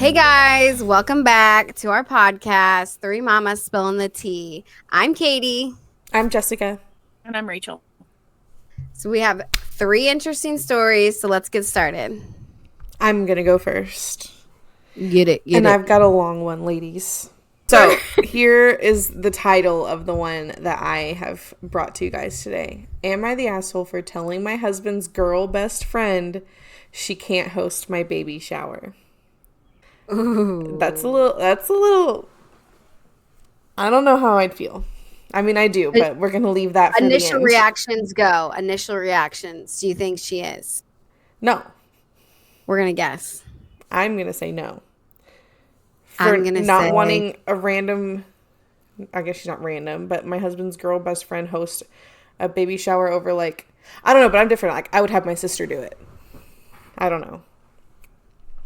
Hey guys, welcome back to our podcast, Three Mamas Spilling the Tea. I'm Katie. I'm Jessica. And I'm Rachel. So we have three interesting stories, so let's get started. I'm going to go first. Get it. I've got a long one, ladies. So here is the title of the one that I have brought to you guys today. Am I the asshole for telling my husband's girl best friend she can't host my baby shower? Ooh. That's a little, I don't know how I'd feel. I mean, I do, but we're going to leave that for Initial the end. reactions go. Initial reactions. Do you think she is? No. We're going to guess. I'm going to say no. I'm going to say not wanting a random, I guess she's not random, but my husband's girl best friend host a baby shower over, like, I don't know, but I'm different. Like, I would have my sister do it. I don't know.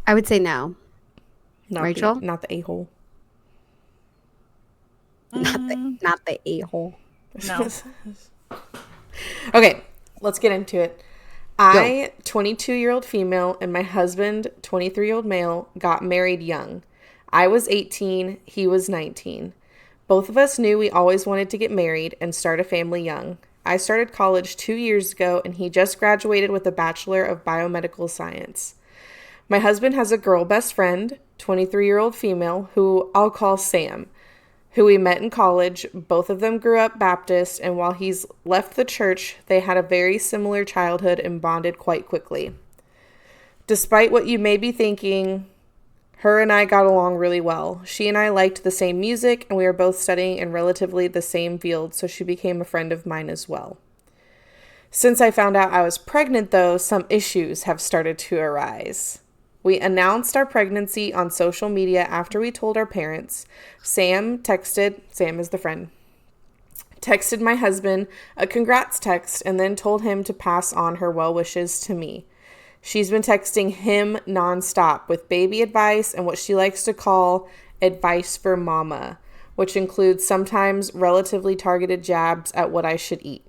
I would say no. Not Rachel? Not the a-hole. Not the a-hole. No. Okay, let's get into it. I, 22-year-old female, and my husband, 23-year-old male, got married young. I was 18, he was 19. Both of us knew we always wanted to get married and start a family young. I started college 2 years ago, and he just graduated with a Bachelor of Biomedical Science. My husband has a girl best friend, 23-year-old female, who I'll call Sam, who we met in college. Both of them grew up Baptist, and while he's left the church, they had a very similar childhood and bonded quite quickly. Despite what you may be thinking, her and I got along really well. She and I liked the same music, and we were both studying in relatively the same field, so she became a friend of mine as well. Since I found out I was pregnant, though, some issues have started to arise. We announced our pregnancy on social media after we told our parents. Sam is the friend, texted my husband a congrats text and then told him to pass on her well wishes to me. She's been texting him nonstop with baby advice and what she likes to call advice for mama, which includes sometimes relatively targeted jabs at what I should eat.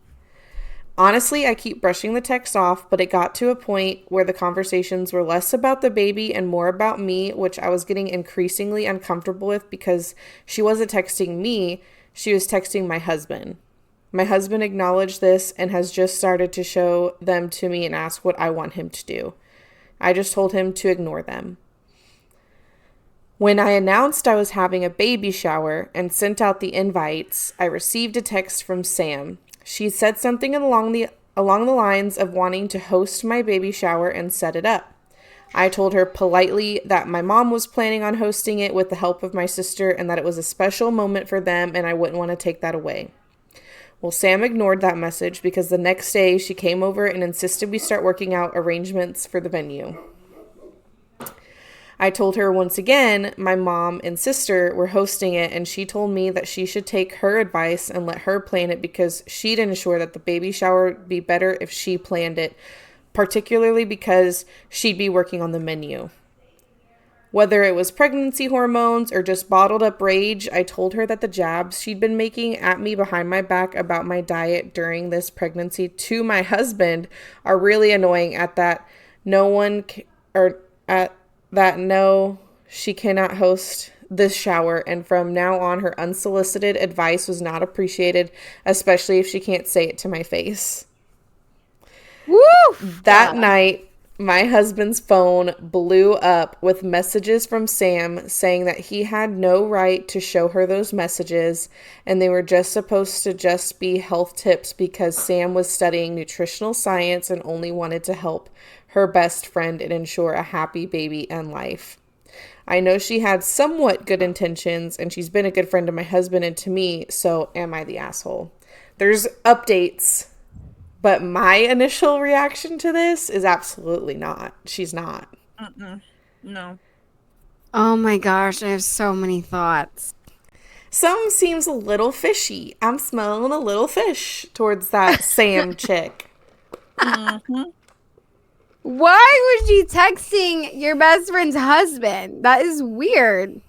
Honestly, I keep brushing the text off, but it got to a point where the conversations were less about the baby and more about me, which I was getting increasingly uncomfortable with because she wasn't texting me, she was texting my husband. My husband acknowledged this and has just started to show them to me and ask what I want him to do. I just told him to ignore them. When I announced I was having a baby shower and sent out the invites, I received a text from Sam. She said something along the lines of wanting to host my baby shower and set it up. I told her politely that my mom was planning on hosting it with the help of my sister and that it was a special moment for them and I wouldn't want to take that away. Well, Sam ignored that message because the next day she came over and insisted we start working out arrangements for the venue. I told her once again my mom and sister were hosting it, and she told me that she should take her advice and let her plan it because she'd ensure that the baby shower would be better if she planned it, particularly because she'd be working on the menu. Whether it was pregnancy hormones or just bottled up rage, I told her that the jabs she'd been making at me behind my back about my diet during this pregnancy to my husband are really annoying she cannot host this shower, and from now on her unsolicited advice was not appreciated, especially if she can't say it to my face. Woo! That night, my husband's phone blew up with messages from Sam saying that he had no right to show her those messages and they were just supposed to just be health tips because Sam was studying nutritional science and only wanted to help her best friend and ensure a happy baby and life. I know she had somewhat good intentions and she's been a good friend to my husband and to me, so am I the asshole? There's updates. But my initial reaction to this is absolutely not. She's not. No. Oh my gosh, I have so many thoughts. Some seems a little fishy. I'm smelling a little fish towards that Sam chick. Mm-hmm. Why was she texting your best friend's husband? That is weird.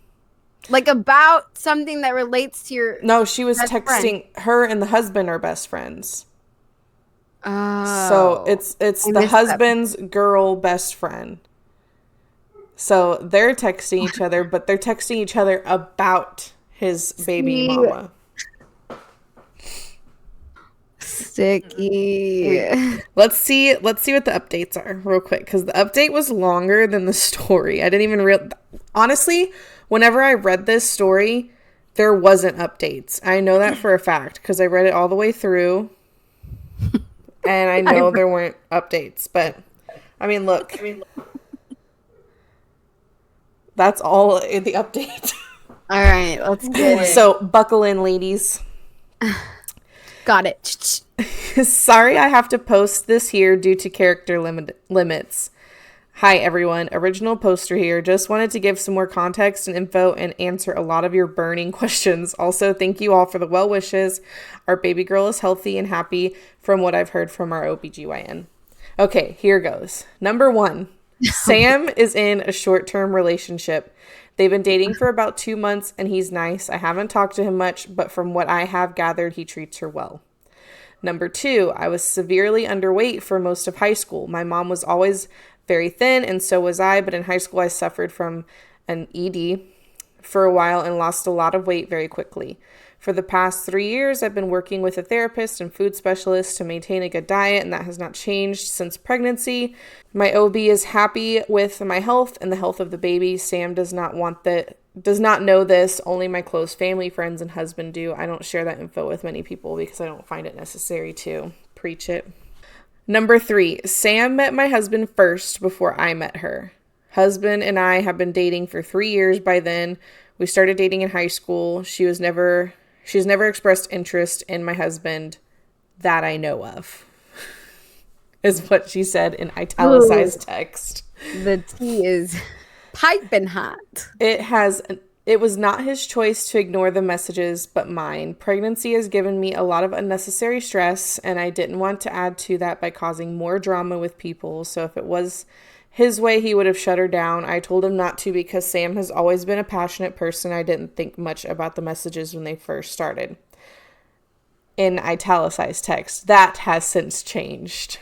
Like about something that relates to your... No, she was best texting her and the husband are best friends. Oh. So it's the husband's girl best friend. So they're texting each other, but they're texting each other about his baby See? mama. Sticky. Let's see what the updates are real quick, because the update was longer than the story. I didn't even honestly, whenever I read this story, there wasn't updates. I know that for a fact because I read it all the way through, and I know there weren't updates. But I mean, look, that's all in the update. All right, let's get it. So buckle in, ladies. Got it. Sorry I have to post this here due to character limits. Hi everyone, original poster here. Just wanted to give some more context and info and answer a lot of your burning questions. Also, thank you all for the well wishes. Our baby girl is healthy and happy from what I've heard from our OBGYN. Okay, here goes. Number 1, Sam is in a short-term relationship. They've been dating for about 2 months and he's nice. I haven't talked to him much, but from what I have gathered, he treats her well. Number 2, I was severely underweight for most of high school. My mom was always very thin and so was I, but in high school I suffered from an ED for a while and lost a lot of weight very quickly. For the past 3 years, I've been working with a therapist and food specialist to maintain a good diet, and that has not changed since pregnancy. My OB is happy with my health and the health of the baby. Sam does not know this. Only my close family, friends, and husband do. I don't share that info with many people because I don't find it necessary to preach it. Number 3, Sam met my husband first before I met her. Husband and I have been dating for 3 years by then. We started dating in high school. She's never expressed interest in my husband that I know of, is what she said in italicized text. The tea is piping hot. It was not his choice to ignore the messages, but mine. Pregnancy has given me a lot of unnecessary stress, and I didn't want to add to that by causing more drama with people. So if it was his way, he would have shut her down. I told him not to because Sam has always been a passionate person. I didn't think much about the messages when they first started. In italicized text. That has since changed.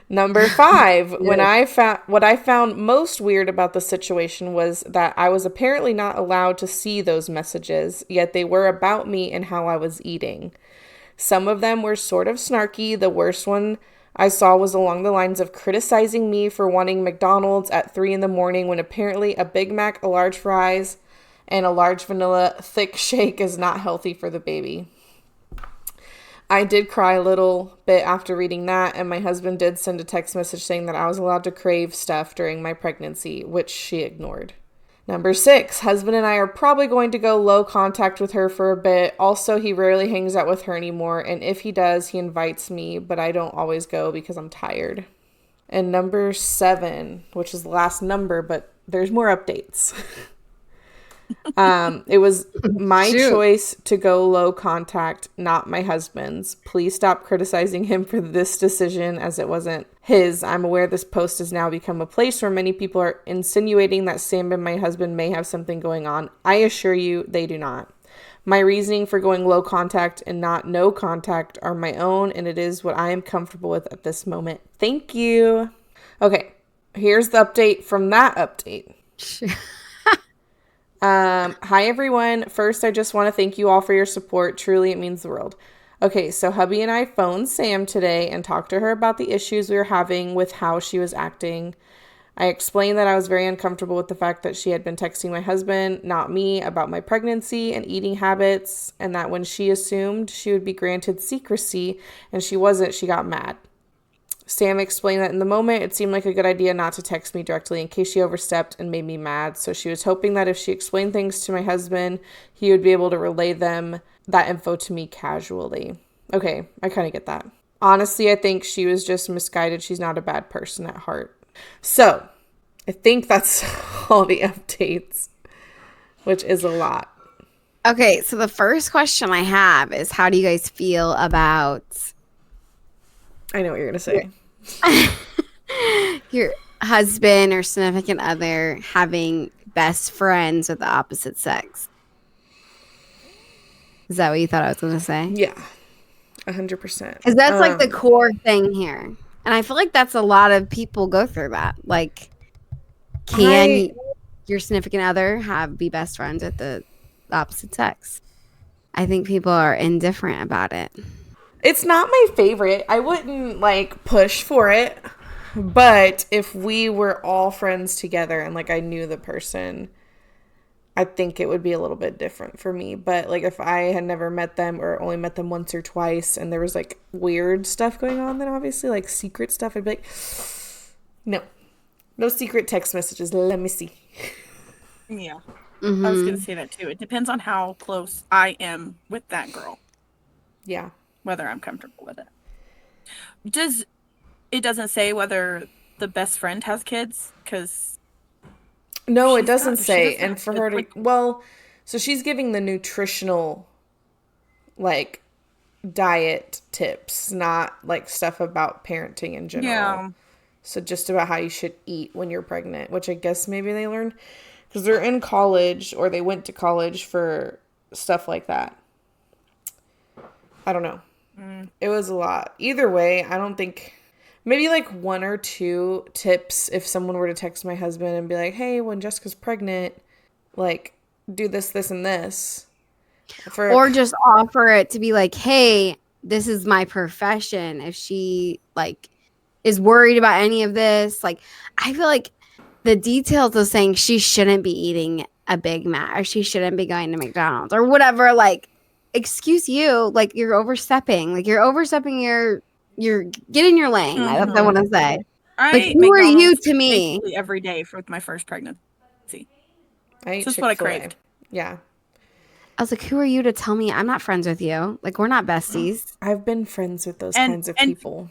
Number 5, yes. What I found most weird about the situation was that I was apparently not allowed to see those messages, yet they were about me and how I was eating. Some of them were sort of snarky. The worst one I saw was along the lines of criticizing me for wanting McDonald's at 3 a.m. when apparently a Big Mac, a large fries, and a large vanilla thick shake is not healthy for the baby. I did cry a little bit after reading that, and my husband did send a text message saying that I was allowed to crave stuff during my pregnancy, which she ignored. Number 6, husband and I are probably going to go low contact with her for a bit. Also, he rarely hangs out with her anymore, and if he does, he invites me, but I don't always go because I'm tired. And number 7, which is the last number, but there's more updates. It was my choice to go low contact, not my husband's. Please stop criticizing him for this decision as it wasn't his. I'm aware this post has now become a place where many people are insinuating that Sam and my husband may have something going on. I assure you they do not. My reasoning for going low contact and not no contact are my own, and it is what I am comfortable with at this moment. Thank you. Okay, here's the update from that update. Hi everyone. First, I just want to thank you all for your support. Truly, it means the world. Okay, so hubby and I phoned Sam today and talked to her about the issues we were having with how she was acting. I explained that I was very uncomfortable with the fact that she had been texting my husband, not me, about my pregnancy and eating habits, and that when she assumed she would be granted secrecy and she wasn't, she got mad. Sam explained that in the moment, it seemed like a good idea not to text me directly in case she overstepped and made me mad. So she was hoping that if she explained things to my husband, he would be able to relay that info to me casually. Okay, I kind of get that. Honestly, I think she was just misguided. She's not a bad person at heart. So I think that's all the updates, which is a lot. Okay, so the first question I have is, how do you guys feel about... I know what you're going to say. Your husband or significant other having best friends with the opposite sex. Is that what you thought I was going to say? Yeah, 100%. Because that's like the core thing here. And I feel like that's a lot of people go through that. Like, Can your significant other be best friends with the opposite sex? I think people are indifferent about it. It's not my favorite. I wouldn't like push for it. But if we were all friends together and like I knew the person, I think it would be a little bit different for me. But like if I had never met them or only met them once or twice and there was like weird stuff going on, then obviously like secret stuff, I'd be like, no. No secret text messages. Let me see. Yeah. I was going to say that too. It depends on how close I am with that girl. Yeah. Whether I'm comfortable with it. It doesn't say whether the best friend has kids? Because... No, it doesn't say. And for her to... Well, so she's giving the nutritional, like, diet tips, not, like, stuff about parenting in general. Yeah. So just about how you should eat when you're pregnant, which I guess maybe they learned because they're in college or they went to college for stuff like that. I don't know. It was a lot. Either way, I don't think... Maybe like 1 or 2 tips if someone were to text my husband and be like, hey, when Jessica's pregnant, like, do this, this, and this. Or just offer it to be like, hey, this is my profession. If she, like, is worried about any of this, like, I feel like the details of saying she shouldn't be eating a Big Mac or she shouldn't be going to McDonald's or whatever, like, excuse you, like, you're overstepping. Like, you're get in your lane. That's what I want to say. Like, who are you to me? Every day for my first pregnancy. I ate Just what I craved. Yeah. I was like, who are you to tell me I'm not friends with you? Like, we're not besties. I've been friends with those kinds of people.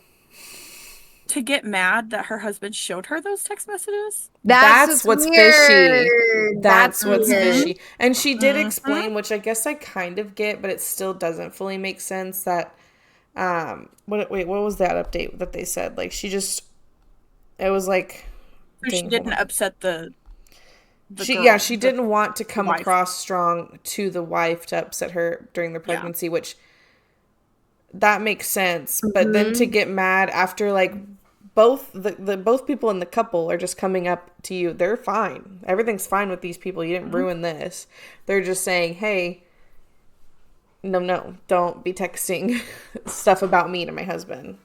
To get mad that her husband showed her those text messages? That's what's fishy. That's what's weird. fishy. And she did explain, which I guess I kind of get, but it still doesn't fully make sense that what was that update that they said? Like she just it was like she didn't upset the she girl, she didn't want to come across strong to the wife to upset her during the pregnancy, which that makes sense. But then to get mad after like both both people in the couple are just coming up to you, they're fine. Everything's fine with these people. You didn't ruin this. They're just saying, hey, no, don't be texting stuff about me to my husband.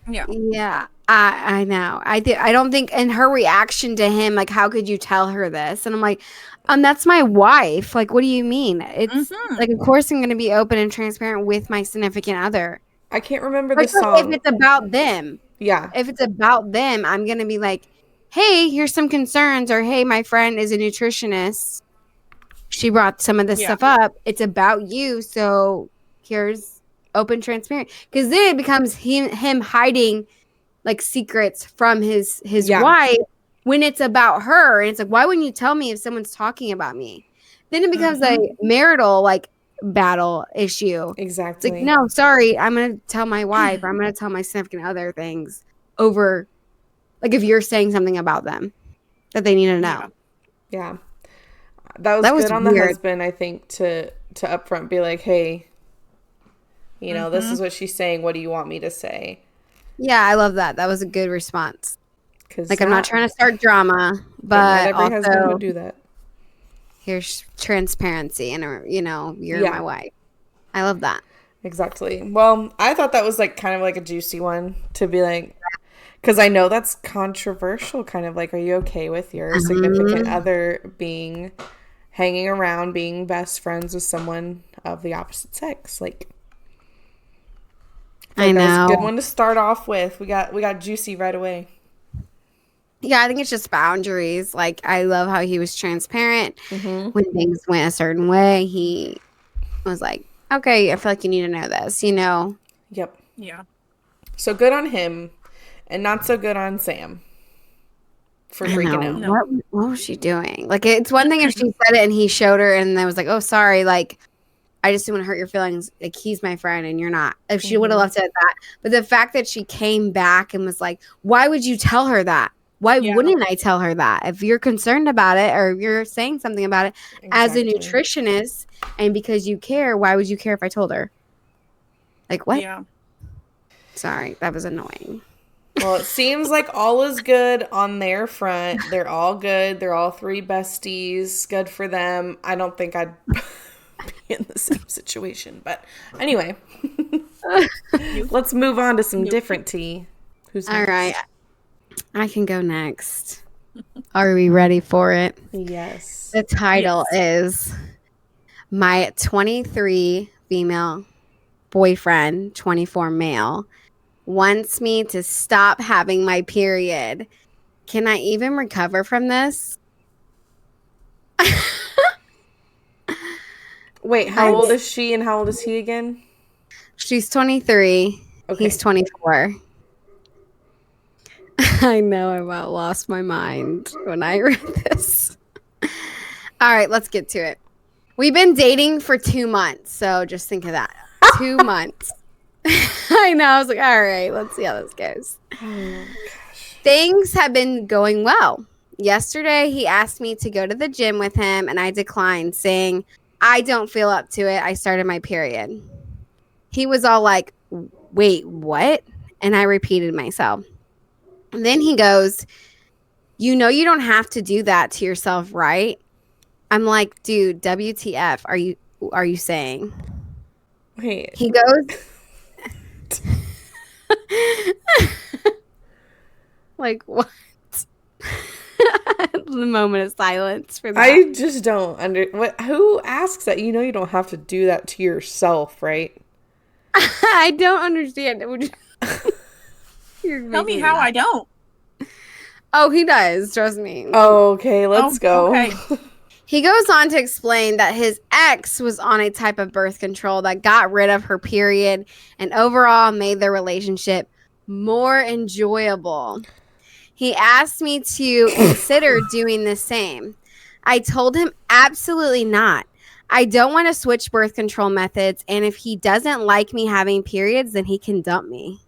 Yeah, I know. I don't think, and her reaction to him, like, how could you tell her this? And I'm like, that's my wife. Like, what do you mean? It's like, of course I'm going to be open and transparent with my significant other. I can't remember the song. If it's about them. Yeah. If it's about them, I'm going to be like, hey, here's some concerns, or hey, my friend is a nutritionist. She brought some of this stuff up. It's about you. So here's open, transparent. Because then it becomes him hiding like secrets from his wife when it's about her. And it's like, why wouldn't you tell me if someone's talking about me? Then it becomes a marital like battle issue. Exactly. It's like, no, sorry. I'm going to tell my wife or I'm going to tell my significant other things over like if you're saying something about them that they need to know. Yeah. That was good on the husband, I think, to upfront be like, hey, you know, this is what she's saying. What do you want me to say? Yeah, I love that. That was a good response. Like, I'm not trying to start drama, but every husband would do that. Here's transparency, and you know, you're my wife. I love that. Exactly. Well, I thought that was like kind of like a juicy one to be like, because I know that's controversial. Kind of like, are you okay with your significant other hanging around, being best friends with someone of the opposite sex? Like, I know. That was a good one to start off with. We got juicy right away. Yeah, I think it's just boundaries. Like, I love how he was transparent when things went a certain way. He was like, okay, I feel like you need to know this, you know? Yep. Yeah. So good on him and not so good on Sam for freaking out. No. What was she doing? Like, it's one thing if she said it and he showed her and I was like, oh, sorry, like, I just didn't want to hurt your feelings. Like, he's my friend and you're not. If she would have left it at that. But the fact that she came back and was like, why would you tell her that? Why wouldn't I tell her that? If you're concerned about it or you're saying something about it as a nutritionist and because you care, why would you care if I told her? Like, what? Yeah. Sorry, that was annoying. Well, it seems like all is good on their front. They're all good. They're all 3 besties. Good for them. I don't think I'd be in the same situation. But anyway, let's move on to some different tea. Who's next? All right. I can go next. Are we ready for it? Yes. The title is My 23 Female Boyfriend, 24 Male, wants me to stop having my period. Can I even recover from this? Wait, how old is she and how old is he again? She's 23. Okay. He's 24. I know I about lost my mind when I read this. All right, let's get to it. We've been dating for 2 months, so just think of that. 2 months. I know. I was like, all right, let's see how this goes. Oh, gosh. Things have been going well. Yesterday, he asked me to go to the gym with him, and I declined, saying, I don't feel up to it. I started my period. He was all like, wait, what? And I repeated myself. And then he goes, you know you don't have to do that to yourself, right? I'm like, dude, WTF are you saying? Wait. He goes like what? The moment of silence for that. I just don't who asks that? You know you don't have to do that to yourself, right? I don't understand. Tell me how I don't. Oh, he does. Trust me. Oh, okay. Let's go. Okay. He goes on to explain that his ex was on a type of birth control that got rid of her period and overall made their relationship more enjoyable. He asked me to consider doing the same. I told him absolutely not. I don't want to switch birth control methods, and if he doesn't like me having periods, then he can dump me.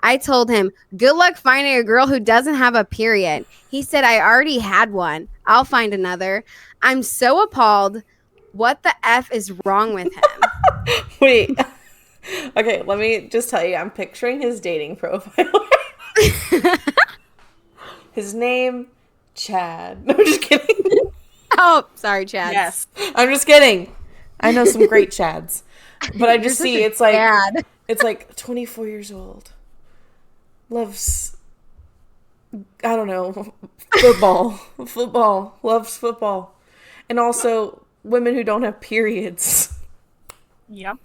I told him, good luck finding a girl who doesn't have a period. He said, I already had one. I'll find another. I'm so appalled. What the F is wrong with him? Wait. Okay, let me just tell you. I'm picturing his dating profile. His name, Chad. No, I'm just kidding. Oh, sorry, Chad. Yes. I'm just kidding. I know some great Chads. But I just see it's like 24 years old. Loves, I don't know, football, loves football. And also women who don't have periods. Yep.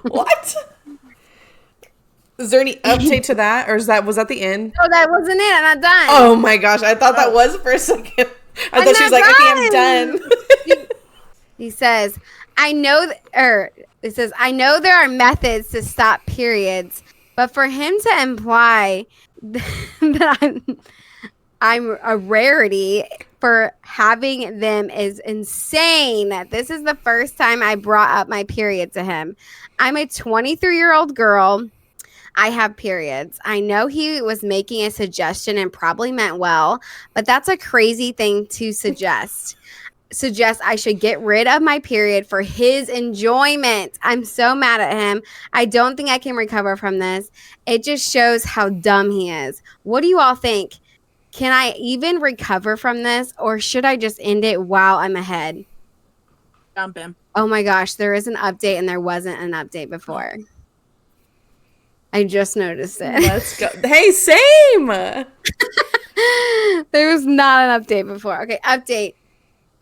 What? Is there any update to that? Or was that the end? Oh, that wasn't it. I'm not done. Oh my gosh. I thought that was for a second. I thought she was like, okay, I'm done. He says, I know there are methods to stop periods, but for him to imply that I'm a rarity for having them is insane. This is the first time I brought up my period to him. I'm a 23-year-old girl. I have periods. I know he was making a suggestion and probably meant well, but that's a crazy thing to suggest I should get rid of my period for his enjoyment. I'm so mad at him. I don't think I can recover from this. It just shows how dumb he is. What do you all think? Can I even recover from this, or should I just end it while I'm ahead? Dump him. Oh my gosh, there is an update and there wasn't an update before. I just noticed it. Let's go. Hey, same. There was not an update before. Okay, update.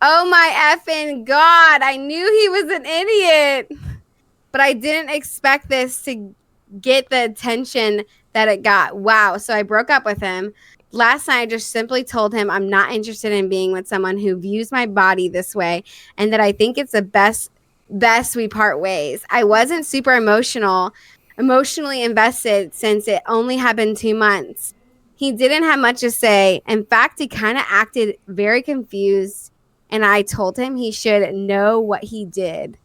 Oh my effing God. I knew he was an idiot. But I didn't expect this to get the attention that it got. Wow. So I broke up with him. Last night, I just simply told him I'm not interested in being with someone who views my body this way and that I think it's the best we part ways. I wasn't super emotionally invested since it only happened 2 months. He didn't have much to say. In fact, he kind of acted very confused, and I told him he should know what he did.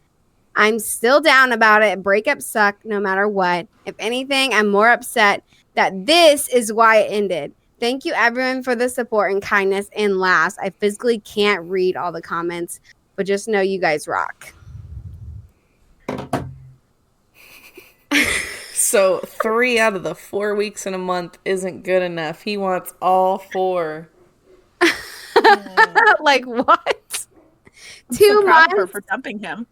I'm still down about it. Breakups suck no matter what. If anything, I'm more upset that this is why it ended. Thank you, everyone, for the support and kindness and laughs. I physically can't read all the comments, but just know you guys rock. So 3 out of the 4 weeks in a month isn't good enough. He wants all 4. Like what? I'm 2 so proud of her months? for dumping him.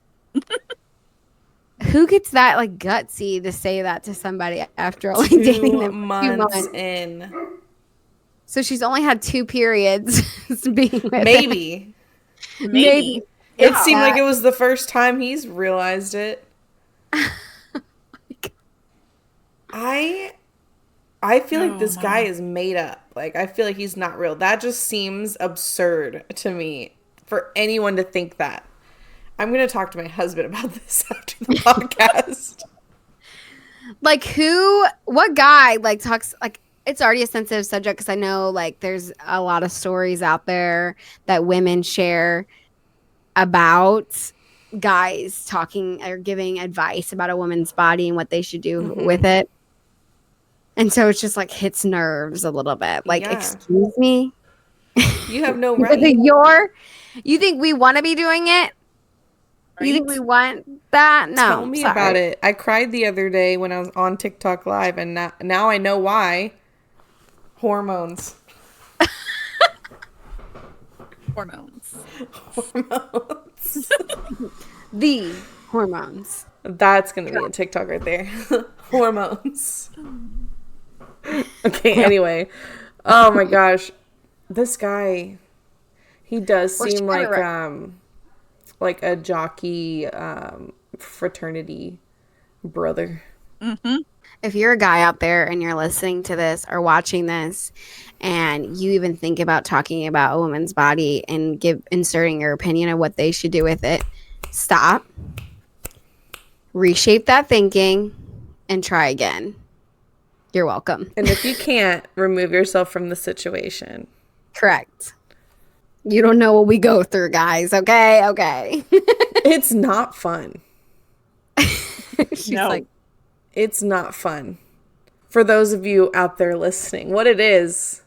Who gets that like gutsy to say that to somebody after only dating them for 2 months in? So she's only had 2 periods being with Maybe. him. Maybe. It seemed like it was the first time he's realized it. I feel like this guy is made up. Like, I feel like he's not real. That just seems absurd to me for anyone to think that. I'm going to talk to my husband about this after the podcast. Like, what guy, like, talks, like, it's already a sensitive subject because I know, like, there's a lot of stories out there that women share about guys talking or giving advice about a woman's body and what they should do with it. And so it's just like hits nerves a little bit. Like, excuse me? You have no right. You think we want to be doing it? Right? You think we want that? No. Tell me about it. I cried the other day when I was on TikTok Live, and now I know why. Hormones. Hormones. The hormones. That's going to be a TikTok right there. Hormones. Okay, anyway. Oh my gosh. This guy, he does seem like a jockey fraternity brother. Mm-hmm. If you're a guy out there and you're listening to this or watching this and you even think about talking about a woman's body and inserting your opinion of what they should do with it, stop, reshape that thinking, and try again. You're welcome. And if you can't, remove yourself from the situation. Correct. You don't know what we go through, guys. Okay. It's not fun. She's like, it's not fun. For those of you out there listening, what it is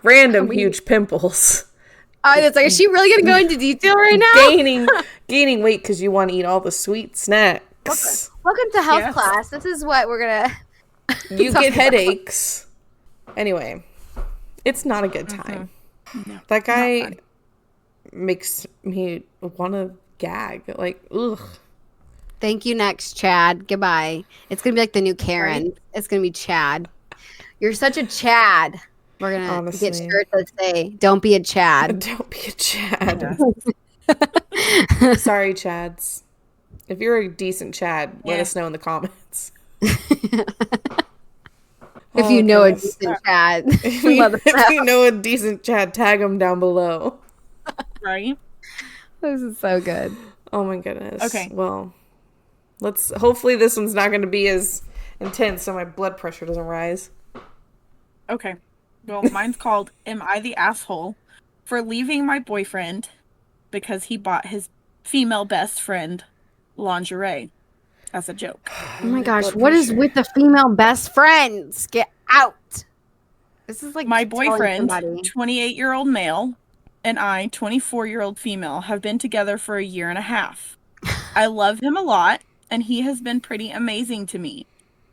random huge pimples. It's like, is she really going to go into detail right now? Gaining weight because you want to eat all the sweet snacks. Welcome to health class. This is what we're going to You get headaches. Anyway, it's not a good time. No, that guy makes me want to gag. Like, ugh. Thank you next, Chad. Goodbye. It's going to be like the new Karen. Right? It's going to be Chad. You're such a Chad. We're going to get shirts that say, don't be a Chad. Don't be a Chad. Sorry, Chads. If you're a decent Chad, let us know in the comments. If you know a decent Chad. If you know a decent Chad, tag them down below. Right? This is so good. Oh my goodness. Okay. Well, hopefully this one's not going to be as intense so my blood pressure doesn't rise. Okay. Well, mine's called Am I the Asshole for Leaving My Boyfriend Because He Bought His Female Best Friend Lingerie as a joke. Oh my gosh, what is with the female best friends? Get out. This is like my boyfriend, 28-year-old male, and I, 24-year-old female, have been together for a year and a half. I love him a lot, and he has been pretty amazing to me.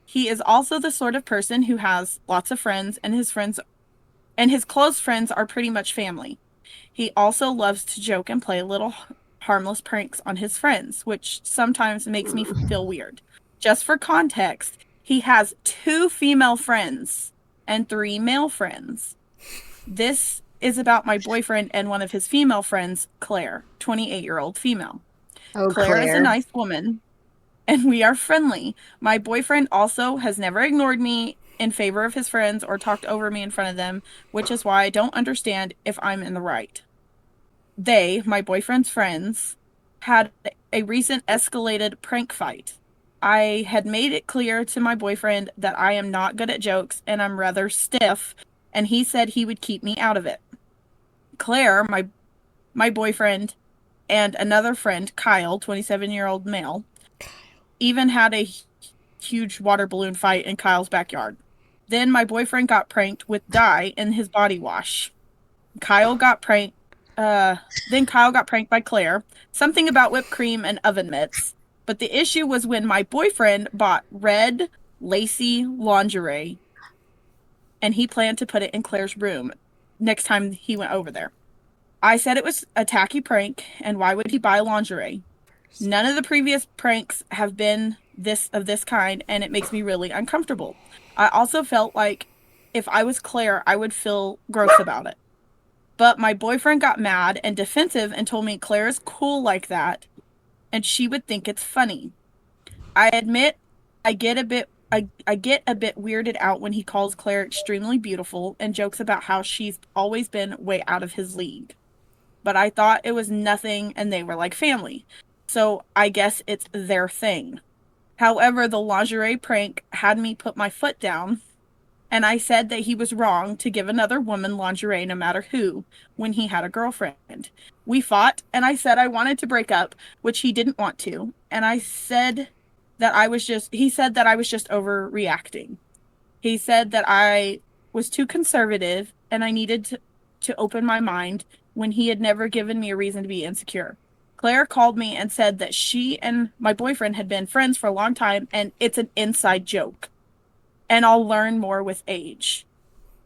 He is also the sort of person who has lots of friends, and his close friends are pretty much family. He also loves to joke and play little harmless pranks on his friends, which sometimes makes me feel weird. Just for context, he has 2 female friends and 3 male friends. This is about my boyfriend and one of his female friends, Claire, 28-year-old female. Oh, Claire is a nice woman, and we are friendly. My boyfriend also has never ignored me in favor of his friends or talked over me in front of them, which is why I don't understand if I'm in the right. They, my boyfriend's friends, had a recent escalated prank fight. I had made it clear to my boyfriend that I am not good at jokes and I'm rather stiff, and he said he would keep me out of it. Claire, my boyfriend, and another friend, Kyle, 27-year-old male, even had a huge water balloon fight in Kyle's backyard. Then my boyfriend got pranked with dye in his body wash. Kyle got pranked by Claire, something about whipped cream and oven mitts. But the issue was when my boyfriend bought red lacy lingerie, and he planned to put it in Claire's room next time he went over there. I said it was a tacky prank, and why would he buy lingerie? None of the previous pranks have been this kind, and it makes me really uncomfortable. I also felt like if I was Claire, I would feel gross about it. But my boyfriend got mad and defensive and told me Claire is cool like that, and she would think it's funny. I admit I get a bit I get a bit weirded out when he calls Claire extremely beautiful and jokes about how she's always been way out of his league. But I thought it was nothing and they were like family. So I guess it's their thing. However, the lingerie prank had me put my foot down, and I said that he was wrong to give another woman lingerie no matter who when he had a girlfriend. We fought, and I said I wanted to break up, which he didn't want to, and he said that I was just overreacting. He said that I was too conservative and I needed to open my mind when he had never given me a reason to be insecure. Claire called me and said that she and my boyfriend had been friends for a long time and it's an inside joke. And I'll learn more with age.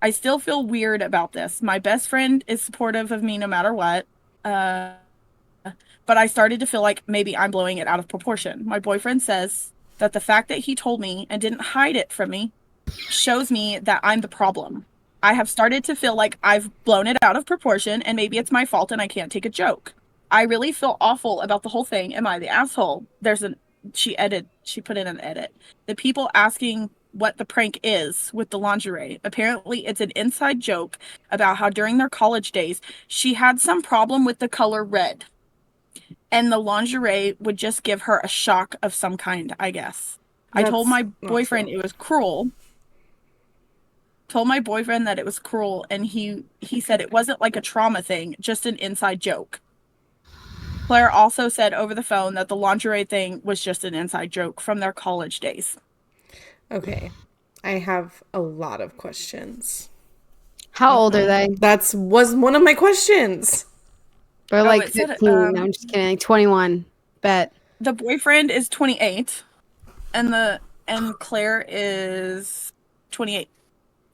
I still feel weird about this. My best friend is supportive of me no matter what. But I started to feel like maybe I'm blowing it out of proportion. My boyfriend says that the fact that he told me and didn't hide it from me shows me that I'm the problem. I have started to feel like I've blown it out of proportion and maybe it's my fault and I can't take a joke. I really feel awful about the whole thing. Am I the asshole? She put in an edit. The people asking what the prank is with the lingerie. Apparently it's an inside joke about how during their college days, she had some problem with the color red. And the lingerie would just give her a shock of some kind, I guess. I told my boyfriend it was cruel. Told my boyfriend that it was cruel, and he said it wasn't like a trauma thing, just an inside joke. Claire also said over the phone that the lingerie thing was just an inside joke from their college days. Okay. I have a lot of questions. How old are they? That was one of my questions. They're like 15. No, I'm just kidding. Like 21. Bet. The boyfriend is 28, and Claire is 28.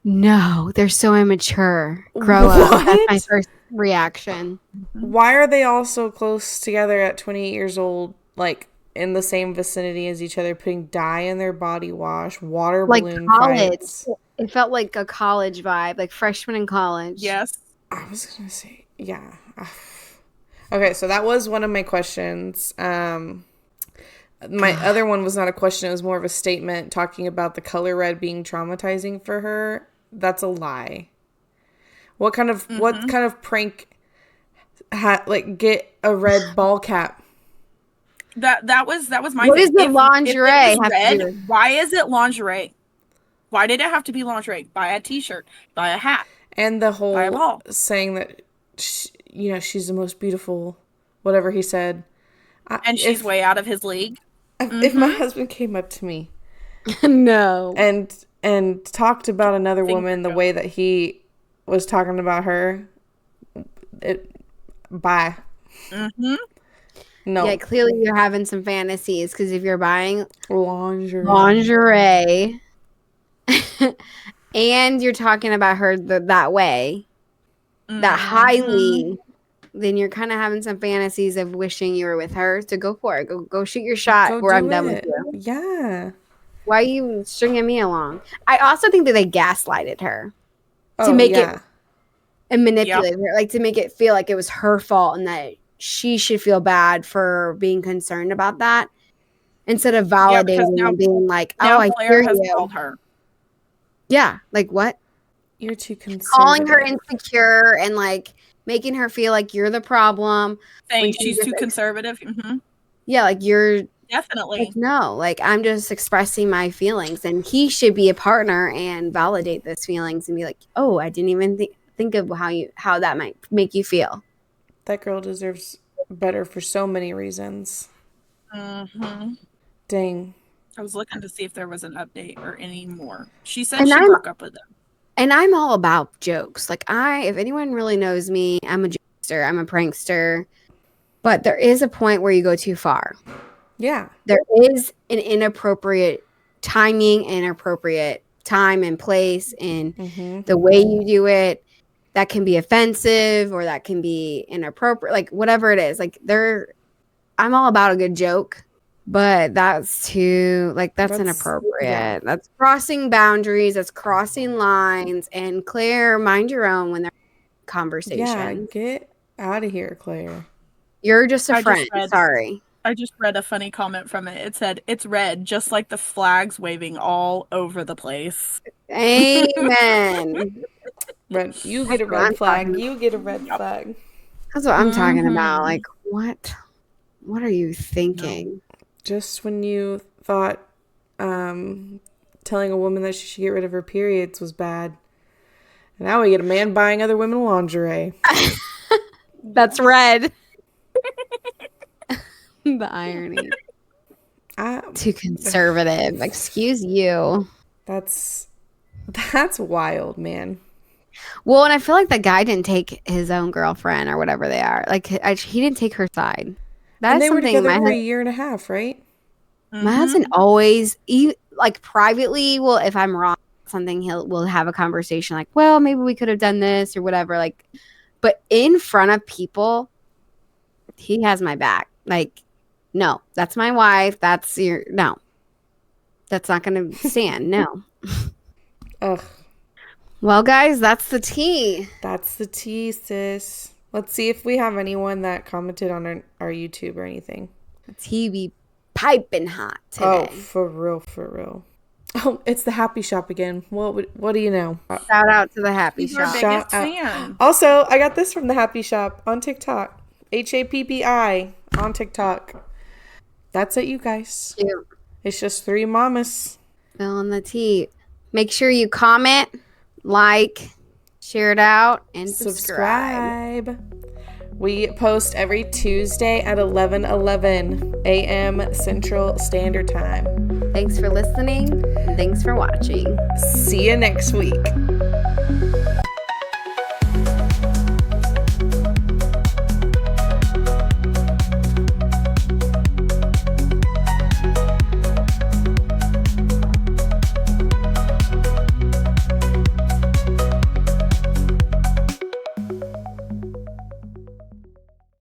No, they're so immature. Grow up. That's my first reaction. Why are they all so close together at 28 years old, like in the same vicinity as each other, putting dye in their body wash, water balloon fights? It felt like a college vibe, like freshman in college. Yes. I was going to say, yeah. Okay, so that was one of my questions. My other one was not a question. It was more of a statement talking about the color red being traumatizing for her. That's a lie. What kind of prank get a red ball cap? That was my What is the lingerie have red, to do? why is it lingerie? Why did it have to be lingerie? Buy a t-shirt, buy a hat. And the whole saying that she's the most beautiful, whatever he said. And she's way out of his league. If my husband came up to me no. And talked about another woman the way that he was talking about her, bye. Mm-hmm. No. Yeah, clearly you're having some fantasies because if you're buying lingerie and you're talking about her that way, that highly, then you're kind of having some fantasies of wishing you were with her. So go for it. Go shoot your shot where I'm done with you. Yeah. Why are you stringing me along? I also think that they gaslighted her to make it and manipulate her, like to make it feel like it was her fault and that she should feel bad for being concerned about that instead of validating and being like, "Oh, I hear you." Called her. Yeah, like what? You're too conservative. Calling her insecure and like making her feel like you're the problem. Saying she's too conservative. Mm-hmm. Yeah, like you're definitely like, no. Like I'm just expressing my feelings, and he should be a partner and validate those feelings and be like, "Oh, I didn't even think of how that might make you feel." That girl deserves better for so many reasons. Mm-hmm. Dang. I was looking to see if there was an update or any more. She said she broke up with them. And I'm all about jokes. Like if anyone really knows me, I'm a jokester. I'm a prankster. But there is a point where you go too far. Yeah. There is an inappropriate timing and appropriate time and place and the way you do it. That can be offensive or that can be inappropriate, like whatever it is. Like I'm all about a good joke, but that's inappropriate. Yeah. That's crossing boundaries. That's crossing lines. And Claire, mind your own when they're conversation. Yeah, get out of here, Claire. You're just a friend. Sorry. I just read a funny comment from it. It said, "It's red, just like the flags waving all over the place." Amen. Red, you get a red flag. You get a red flag. That's what I'm talking about. Like, what are you thinking? Just when you thought telling a woman that she should get rid of her periods was bad. Now we get a man buying other women lingerie. That's red. The irony. Too conservative. Excuse you. That's wild, man. Well, and I feel like the guy didn't take his own girlfriend or whatever they are. Like, he didn't take her side. And they were together for a year and a half, right? My husband always, like, privately, well, if I'm wrong something, we'll have a conversation like, well, maybe we could have done this or whatever. Like, but in front of people, he has my back. Like, no, that's my wife. That's no. That's not going to stand. No. Ugh. Well, guys, that's the tea. That's the tea, sis. Let's see if we have anyone that commented on our YouTube or anything. The tea be piping hot today. Oh, for real. Oh, it's the Happy Shop again. What do you know? Shout out to the Happy He's our Shop. biggest fan. Also, I got this from the Happy Shop on TikTok. HAPPI on TikTok. That's it, you guys. Cute. It's just 3 mamas. Spilling the tea. Make sure you comment, like, share it out, and subscribe. We post every Tuesday at 11:11 a.m. Central Standard Time. Thanks for listening, and thanks for watching. See you next week.